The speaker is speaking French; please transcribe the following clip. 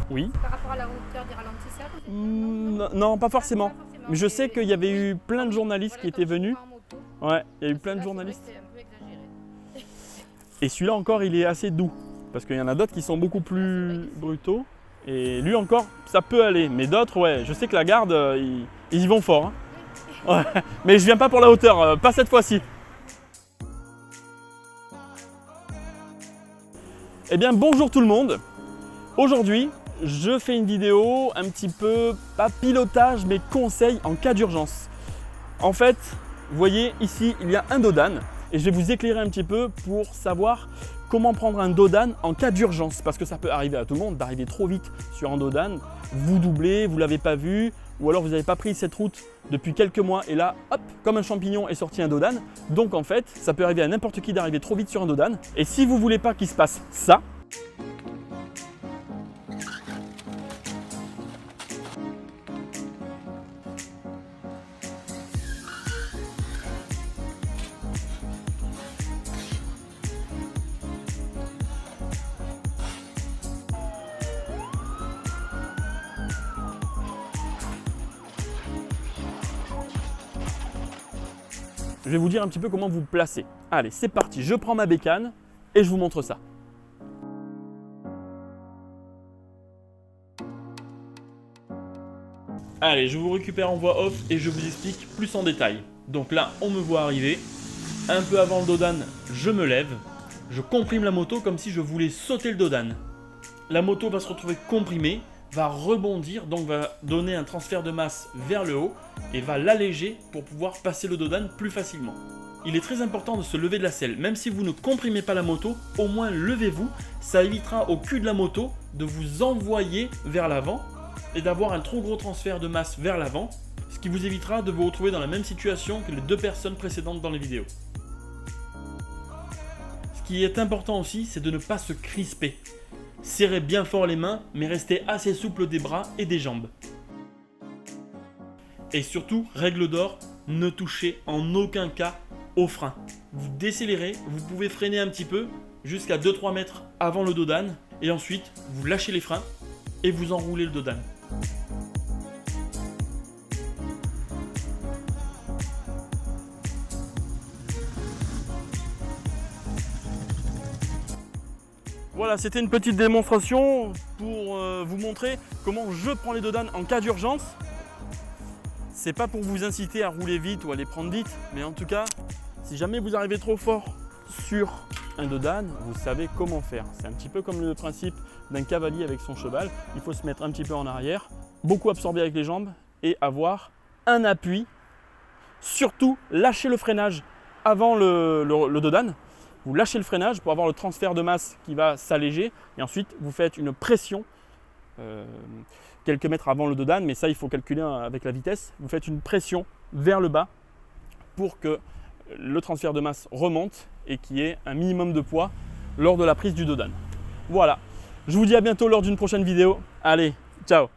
Oui. Par rapport à la hauteur des ralentisseurs Non, pas forcément. Pas forcément, Mais je sais qu'il y avait eu plein de oui, journalistes voilà, qui comme étaient venus. souvent en moto. Ouais, il y a eu plein de Là, c'est vrai journalistes. que c'est un peu exagéré. Et celui-là encore, il est assez doux. Parce qu'il y en a d'autres qui sont beaucoup plus brutaux. Et lui encore, ça peut aller. Mais d'autres, ouais, je sais que la garde, ils y vont fort. Hein. Ouais. Mais je viens pas pour la hauteur, pas cette fois-ci. Eh bien, bonjour tout le monde. Aujourd'hui, je fais une vidéo un petit peu, pas pilotage, mais conseil en cas d'urgence. En fait, vous voyez ici, il y a un dodan et je vais vous éclairer un petit peu pour savoir comment prendre un dodan en cas d'urgence. Parce que ça peut arriver à tout le monde d'arriver trop vite sur un dodan, vous doublez, vous ne l'avez pas vu, ou alors vous n'avez pas pris cette route depuis quelques mois et là, hop, comme un champignon est sorti un dodan. Donc en fait, ça peut arriver à n'importe qui d'arriver trop vite sur un dodan. Et si vous ne voulez pas qu'il se passe ça, je vais vous dire un petit peu comment vous placer. Allez, c'est parti, je prends ma bécane et je vous montre ça. Allez, je vous récupère en voix off et je vous explique plus en détail. Donc là, on me voit arriver. Un peu avant le dodan, je me lève. Je comprime la moto comme si je voulais sauter le dodan. La moto va se retrouver comprimée, va rebondir, donc va donner un transfert de masse vers le haut et va l'alléger pour pouvoir passer le dodan plus facilement. Il est très important de se lever de la selle, même si vous ne comprimez pas la moto, au moins levez-vous, ça évitera au cul de la moto de vous envoyer vers l'avant et d'avoir un trop gros transfert de masse vers l'avant, ce qui vous évitera de vous retrouver dans la même situation que les deux personnes précédentes dans les vidéos. Ce qui est important aussi, c'est de ne pas se crisper. Serrez bien fort les mains, mais restez assez souple des bras et des jambes. Et surtout, règle d'or, ne touchez en aucun cas au frein. Vous décélérez, vous pouvez freiner un petit peu, jusqu'à 2-3 mètres avant le dodan, et ensuite, vous lâchez les freins et vous enroulez le dodan. Voilà, c'était une petite démonstration pour vous montrer comment je prends les dodan en cas d'urgence. C'est pas pour vous inciter à rouler vite ou à les prendre vite, mais en tout cas, si jamais vous arrivez trop fort sur un dodan, vous savez comment faire. C'est un petit peu comme le principe d'un cavalier avec son cheval. Il faut se mettre un petit peu en arrière, beaucoup absorber avec les jambes et avoir un appui. Surtout, lâchez le freinage avant le dodan. Vous lâchez le freinage pour avoir le transfert de masse qui va s'alléger et ensuite vous faites une pression quelques mètres avant le dodan, mais ça il faut calculer avec la vitesse. Vous faites une pression vers le bas pour que le transfert de masse remonte et qu'il y ait un minimum de poids lors de la prise du dodan. Voilà, je vous dis à bientôt lors d'une prochaine vidéo. Allez, ciao!